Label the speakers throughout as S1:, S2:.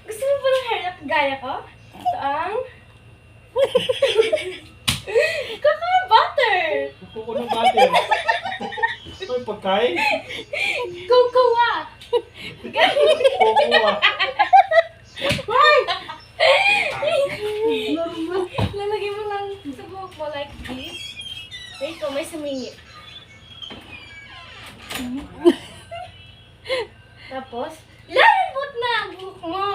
S1: Gusto mo ba ng hairnet gaya ko? Ito ang... Kaka-butter!
S2: Kuko ng butter. Ito yung pagkain.
S1: Kukuha!
S2: Kuko ah.
S1: Lalagay mo lang sa buhok mo like this. Wait ko, may sumingit. Tapos, lalambot na ang buhok mo.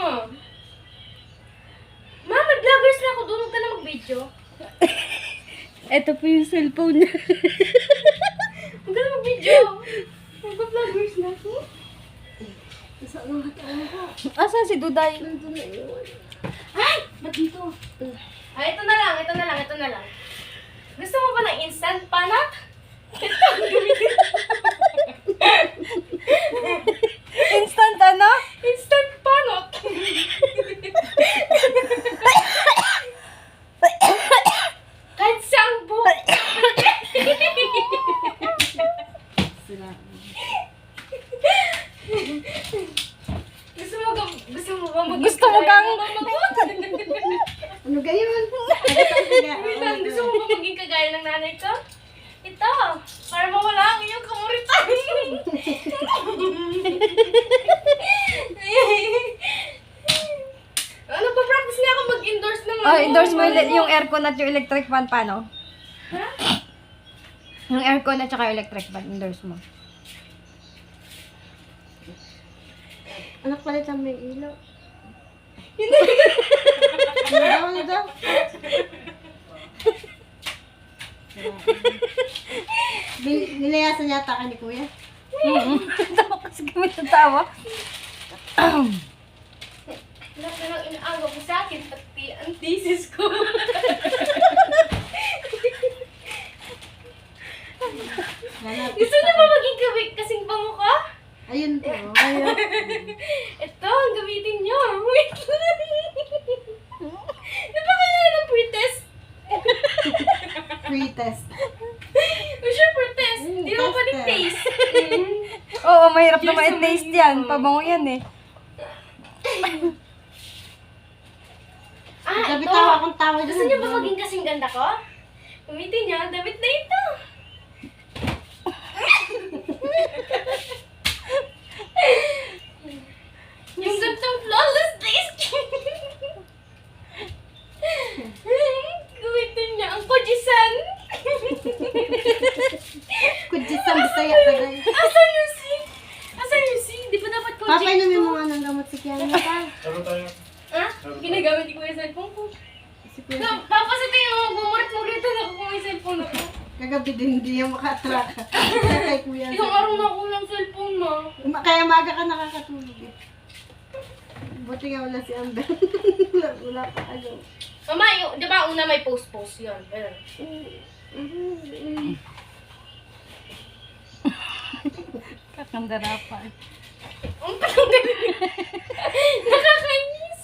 S1: Mama, vloggers na ako. Doon ka na mag-video.
S3: Ito po yung cellphone niya.
S1: Huwag ka na mag-video. Mag-vloggers na ako.
S3: Asan si Duday?
S1: Ay! Ba't dito? Ay, ito na lang, ito na lang, ito na lang. Gusto mo ba ng instant panat? Ito ang gamitin.
S3: Instant ano?
S1: Instant panot. Kahit saan buhok. Gusto mo ba
S3: Gusto mo kang...
S4: Ano gayon?
S1: Wait lang, gusto mo ba maging kagaya ng nanay ko? Ito, para mawala ang iyong kamuritan. Ano ba, practice nga ako mag-endorse ng
S3: Oh, endorse mo yung aircon at yung electric fan, paano?
S1: Ha?
S3: Yung aircon at saka yung electric fan, endorse mo.
S4: Anak palit ang may ilaw. Ano daw? Nilayasan yata ka ni Kuya.
S3: Tawa kasi kami sa tawa.
S1: Lahat na lang inaagaw ko sa akin, pati ang thesis ko. Gusto niyo ba maging kasing pamukha?
S4: Ayun po.
S1: Ito, ang gamitin niyo. Wait lang. Di ba kailangan ng pre-test?
S4: Pre-test.
S1: O siya pre-test. Di mo pa
S4: test
S1: taste.
S3: Oo, mahirap na ma-taste yan. Pabango yan eh.
S4: Gabi
S1: Ito.
S4: tawa akong tawa dyan.
S1: Gusto niyo ba maging kasing ganda ko? Gamitin niyo ang damit na ito. Yung gantong flawless face. Gamitin niya ang kujisan.
S4: Kudjisang bisaya ka guys.
S1: Asan yung si? Asan yung si? Di ba dapat kuji?
S4: Papa, inumin mo nga ng gamot si Kiana pa.
S2: Ano tayo?
S1: Ha? Ginagamit ko yung cellphone ko.
S4: Si Kuya.
S1: Tapos ito yung bumurit-murit na ako kung may cellphone ako.
S4: Kagabi din hindi yung makatraka. Kay Kuya.
S1: Isang araw na ako ng cellphone mo.
S4: Kaya maga ka nakakatulog eh. Buti nga wala si Amber. Wala pa ano.
S1: Mama, yung, di ba una may post-post yun? Ganun.
S3: Kakandarapan.
S1: Ang nakakainis.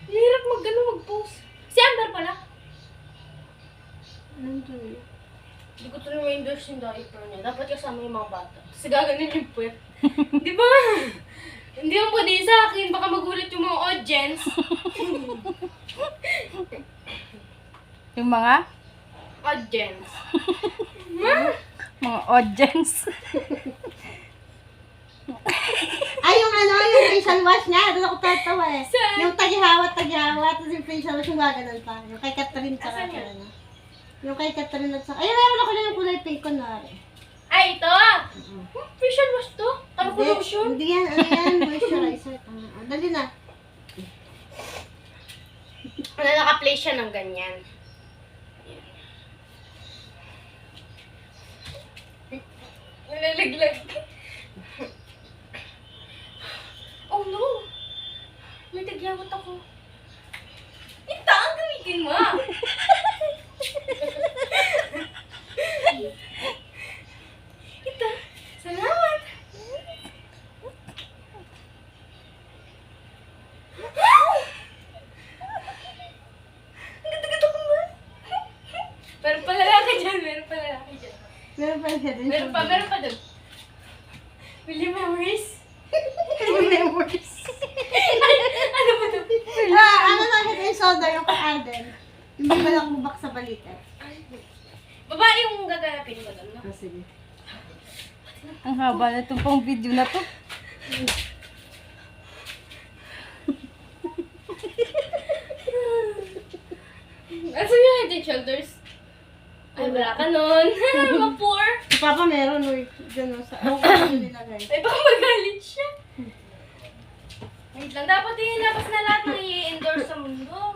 S1: Hirap mag-post. Si Amber pala.
S4: Nandun.
S1: Hindi ko tuloy ma-endorse yung diaper niya. Dapat kasama yung mga bata. Kasi gaganin yung puwet. Di ba? Hindi mo pwede sa akin. Baka magulat yung mga audience.
S3: Yung mga?
S1: Audience.
S3: Mga audience.
S4: Ay, yung ano, yung facial wash niya. Doon ako tatawa eh.
S1: Saan?
S4: Yung tagihawat. Tapos yung facial wash yung gaganon pa. Yung kay Catherine tsaka
S1: Asan yun?
S4: ano. Yung kay Catherine at saka. Ay, meron ako lang yung kulay pink kunwari.
S1: Ay, ito! Facial wash to? Ano ko lotion?
S4: Hindi yan. Ano yan? Moisturizer. Dali na.
S1: Ano, naka-play siya ng ganyan. Nalalaglag. Oh no! May tagyawat ako. Ito ang gamitin mo! Ito. Salamat! Ang ganda-ganda ko nga! Meron pa lalaki dyan, meron pa lalaki dyan.
S4: Meron pa siya din.
S1: Meron pa dun. Will you memories?
S4: Hindi ba lang mubak sa balita?
S1: Babae yung gaganapin mo doon, no?
S4: Ah, sige.
S3: Ang haba na itong pang video na to.
S1: Asan yung head and shoulders? Ay, wala ka nun. Ma-poor.
S4: Si Papa meron, uy. Diyan, sa... Ako ko nilagay.
S1: Ay, baka magalit siya. Wait lang, dapat yung ilabas na lahat ng i-endorse sa mundo.